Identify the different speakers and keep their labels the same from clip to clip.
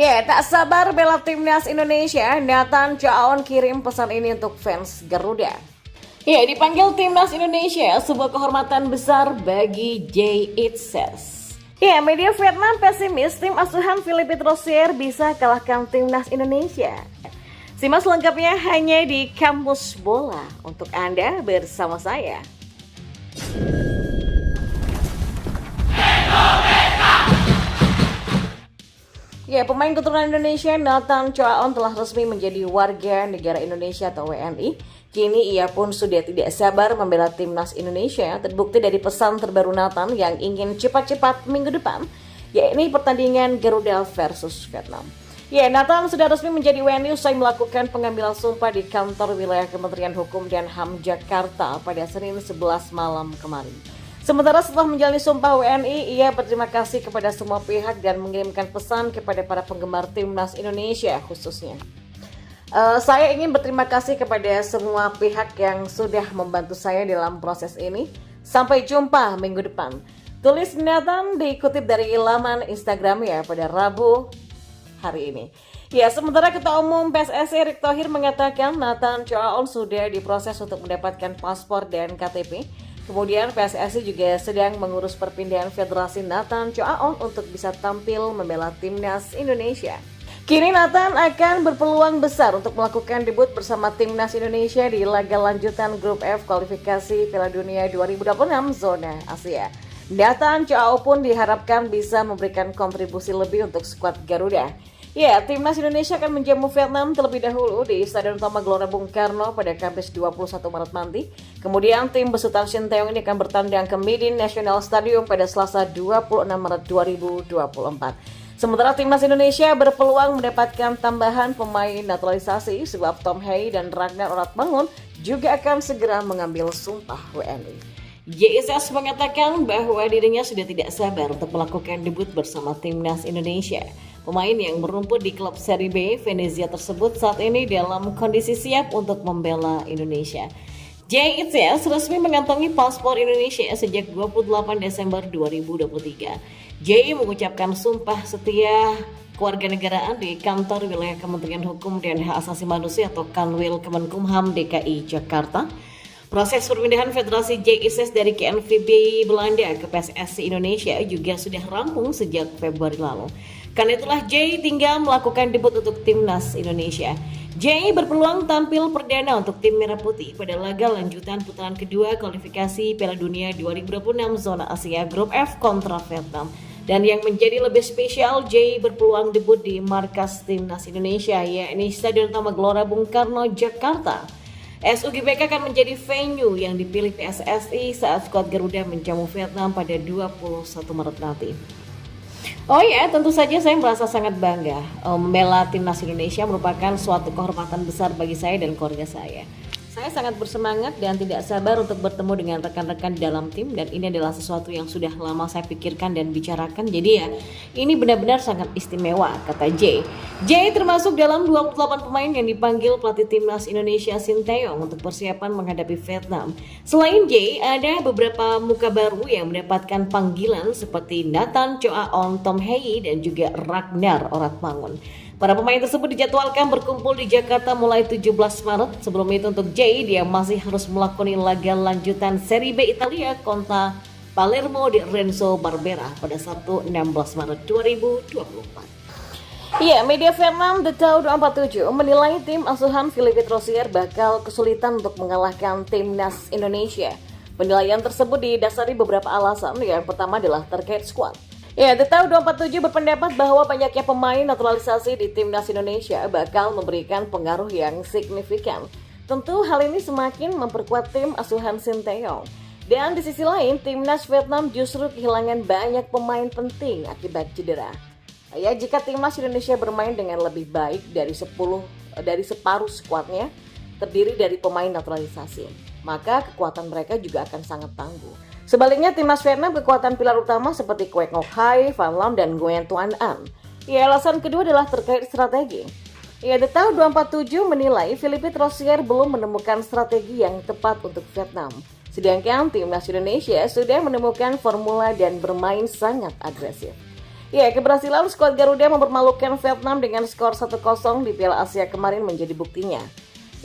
Speaker 1: Ya, tak sabar bela timnas Indonesia, Nathan Chaon kirim pesan ini untuk fans Garuda. Ya, dipanggil timnas Indonesia, sebuah kehormatan besar bagi Jay Itzes. Ya, media Vietnam pesimis tim asuhan Philippe Rosier bisa kalahkan timnas Indonesia. Simak selengkapnya hanya di Kamus Bola untuk Anda bersama saya. Ya, pemain keturunan Indonesia Nathan Chaon telah resmi menjadi warga negara Indonesia atau WNI. Kini ia pun sudah tidak sabar membela timnas Indonesia. Terbukti dari pesan terbaru Nathan yang ingin cepat-cepat minggu depan, yakni pertandingan Garuda versus Vietnam. Ya, Nathan sudah resmi menjadi WNI usai melakukan pengambilan sumpah di kantor wilayah Kementerian Hukum dan HAM Jakarta pada Senin 11 malam kemarin. Sementara setelah menjalani sumpah WNI, ia berterima kasih kepada semua pihak dan mengirimkan pesan kepada para penggemar timnas Indonesia khususnya. Saya ingin berterima kasih kepada semua pihak yang sudah membantu saya dalam proses ini. Sampai jumpa minggu depan. Tulis Nathan dikutip dari laman Instagramnya pada Rabu hari ini. Ya, sementara Ketua Umum PSSI Erick Thohir mengatakan Nathan Chaon sudah diproses untuk mendapatkan paspor dan KTP. Kemudian PSSI juga sedang mengurus perpindahan Federasi Nathan Chaon untuk bisa tampil membela timnas Indonesia. Kini Nathan akan berpeluang besar untuk melakukan debut bersama timnas Indonesia di laga lanjutan Grup F kualifikasi Piala Dunia 2026 zona Asia. Nathan Chaon pun diharapkan bisa memberikan kontribusi lebih untuk skuad Garuda. Ya, timnas Indonesia akan menjamu Vietnam terlebih dahulu di Stadion Utama Gelora Bung Karno pada Kamis 21 Maret nanti. Kemudian tim besutan Shin Tae-yong ini akan bertandang ke Midin National Stadium pada Selasa 26 Maret 2024. Sementara timnas Indonesia berpeluang mendapatkan tambahan pemain naturalisasi sebab Tom Hei dan Ragnar Oratmangun juga akan segera mengambil sumpah WNI. JSS mengatakan bahwa dirinya sudah tidak sabar untuk melakukan debut bersama timnas Indonesia. Pemain yang merumput di klub Serie B Venezia tersebut saat ini dalam kondisi siap untuk membela Indonesia. Jay Itzes resmi mengantongi paspor Indonesia sejak 28 Desember 2023. Jay mengucapkan sumpah setia kewarganegaraan di kantor wilayah Kementerian Hukum dan Hak Asasi Manusia atau Kanwil Kemenkumham DKI Jakarta. Proses perpindahan Federasi JICS dari KNVB Belanda ke PSSI Indonesia juga sudah rampung sejak Februari lalu. Karena itulah Jay tinggal melakukan debut untuk timnas Indonesia. Jay berpeluang tampil perdana untuk tim Merah Putih pada laga lanjutan putaran kedua kualifikasi Piala Dunia 2026 zona Asia Grup F kontra Vietnam. Dan yang menjadi lebih spesial, Jay berpeluang debut di markas timnas Indonesia, yakni Stadion Utama Gelora Bung Karno, Jakarta. SUGBK akan menjadi venue yang dipilih PSSI saat skuad Garuda menjamu Vietnam pada 21 Maret nanti. Oh ya, tentu saja saya merasa sangat bangga. Membela timnas Indonesia merupakan suatu kehormatan besar bagi saya dan keluarga saya. Saya sangat bersemangat dan tidak sabar untuk bertemu dengan rekan-rekan di dalam tim, dan ini adalah sesuatu yang sudah lama saya pikirkan dan bicarakan. Jadi ya, ini benar-benar sangat istimewa, kata Jay. Jay termasuk dalam 28 pemain yang dipanggil pelatih timnas Indonesia Shin Tae-yong untuk persiapan menghadapi Vietnam. Selain Jay, ada beberapa muka baru yang mendapatkan panggilan seperti Nathan Chaon, Tom Hei, dan juga Ragnar Oratmangun. Para pemain tersebut dijadwalkan berkumpul di Jakarta mulai 17 Maret. Sebelum itu untuk Jay, dia masih harus melakoni laga lanjutan Serie B Italia kontra Palermo di Renzo Barbera pada Sabtu 16 Maret 2024. Iya, media Vietnam The Tau 247 menilai tim asuhan Philippe Rosier bakal kesulitan untuk mengalahkan timnas Indonesia. Penilaian tersebut didasari beberapa alasan. Yang pertama adalah terkait skuad. Ya, The Tau 247 berpendapat bahwa banyaknya pemain naturalisasi di timnas Indonesia bakal memberikan pengaruh yang signifikan. Tentu hal ini semakin memperkuat tim asuhan Shin Tae-yong. Dan di sisi lain, timnas Vietnam justru kehilangan banyak pemain penting akibat cedera. Ya, jika timnas Indonesia bermain dengan lebih baik dari separuh skuadnya terdiri dari pemain naturalisasi, maka kekuatan mereka juga akan sangat tangguh. Sebaliknya, timnas Vietnam kekuatan pilar utama seperti Quoc Ngoc Hai, Van Lam, dan Nguyen Tuan An. Ya, alasan kedua adalah terkait strategi. Ya, The Tau 247 menilai Philippe Rosier belum menemukan strategi yang tepat untuk Vietnam. Sedangkan timnas Indonesia sudah menemukan formula dan bermain sangat agresif. Ya, keberhasilan skuad Garuda mempermalukan Vietnam dengan skor 1-0 di Piala Asia kemarin menjadi buktinya.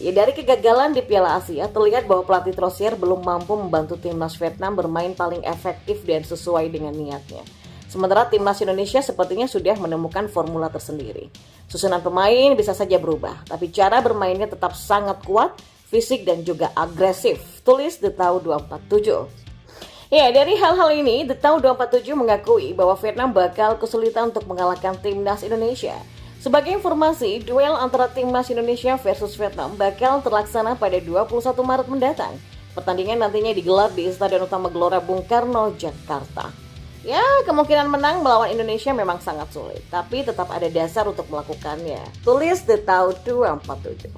Speaker 1: Ya, dari kegagalan di Piala Asia, terlihat bahwa pelatih Trosier belum mampu membantu timnas Vietnam bermain paling efektif dan sesuai dengan niatnya. Sementara timnas Indonesia sepertinya sudah menemukan formula tersendiri. Susunan pemain bisa saja berubah, tapi cara bermainnya tetap sangat kuat, fisik dan juga agresif. Tulis The Tau 247. Ya, dari hal-hal ini, The Tau 247 mengakui bahwa Vietnam bakal kesulitan untuk mengalahkan timnas Indonesia. Sebagai informasi, duel antara timnas Indonesia versus Vietnam bakal terlaksana pada 21 Maret mendatang. Pertandingan nantinya digelar di Stadion Utama Gelora Bung Karno, Jakarta. Ya, kemungkinan menang melawan Indonesia memang sangat sulit, tapi tetap ada dasar untuk melakukannya. Tulis The Tau 247.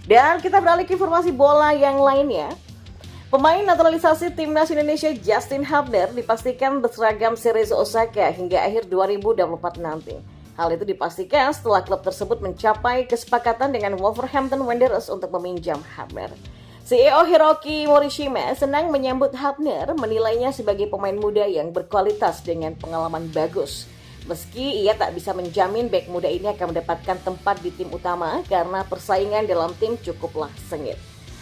Speaker 1: Dan kita beralih ke informasi bola yang lainnya. Pemain naturalisasi timnas Indonesia Justin Hubner dipastikan berseragam Cerezo Osaka hingga akhir 2024 nanti. Hal itu dipastikan setelah klub tersebut mencapai kesepakatan dengan Wolverhampton Wanderers untuk meminjam Hubner. CEO Hiroki Morishima senang menyambut Hubner, menilainya sebagai pemain muda yang berkualitas dengan pengalaman bagus. Meski ia tak bisa menjamin bek muda ini akan mendapatkan tempat di tim utama karena persaingan dalam tim cukuplah sengit.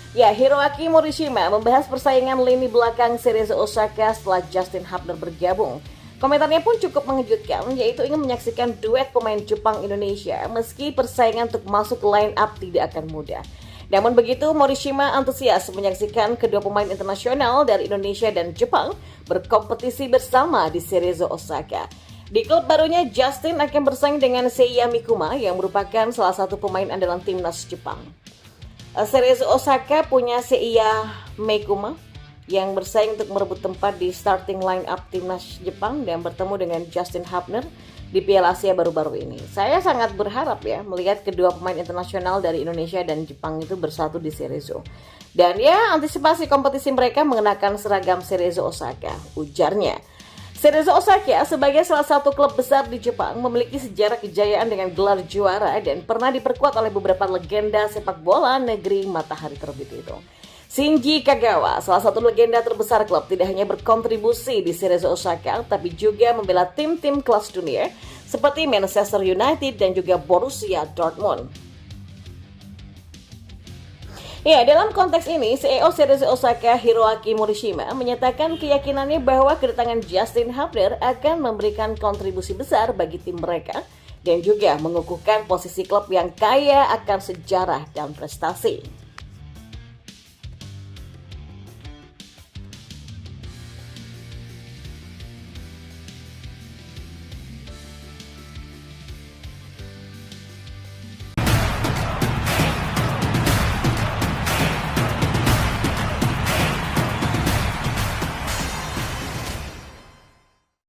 Speaker 1: Ya, Hiroaki Morishima membahas persaingan lini belakang Cerezo Osaka setelah Justin Hubner bergabung. Komentarnya pun cukup mengejutkan, yaitu ingin menyaksikan duet pemain Jepang-Indonesia meski persaingan untuk masuk line up tidak akan mudah. Namun begitu, Morishima antusias menyaksikan kedua pemain internasional dari Indonesia dan Jepang berkompetisi bersama di Cerezo Osaka. Di klub barunya, Justin akan bersaing dengan Seiya Mikuma yang merupakan salah satu pemain andalan timnas Jepang. Cerezo Osaka punya Seiya Mikuma yang bersaing untuk merebut tempat di starting line up timnas Jepang dan bertemu dengan Justin Hubner di Piala Asia baru-baru ini. Saya sangat berharap ya melihat kedua pemain internasional dari Indonesia dan Jepang itu bersatu di Cerezo. Dan ya, antisipasi kompetisi mereka mengenakan seragam Cerezo Osaka, ujarnya. Cerezo Osaka sebagai salah satu klub besar di Jepang memiliki sejarah kejayaan dengan gelar juara dan pernah diperkuat oleh beberapa legenda sepak bola negeri matahari terbit itu. Shinji Kagawa, salah satu legenda terbesar klub, tidak hanya berkontribusi di Cerezo Osaka, tapi juga membela tim-tim kelas dunia seperti Manchester United dan juga Borussia Dortmund. Ya, dalam konteks ini, CEO Cerezo Osaka Hiroaki Morishima menyatakan keyakinannya bahwa kedatangan Justin Hubner akan memberikan kontribusi besar bagi tim mereka dan juga mengukuhkan posisi klub yang kaya akan sejarah dan prestasi.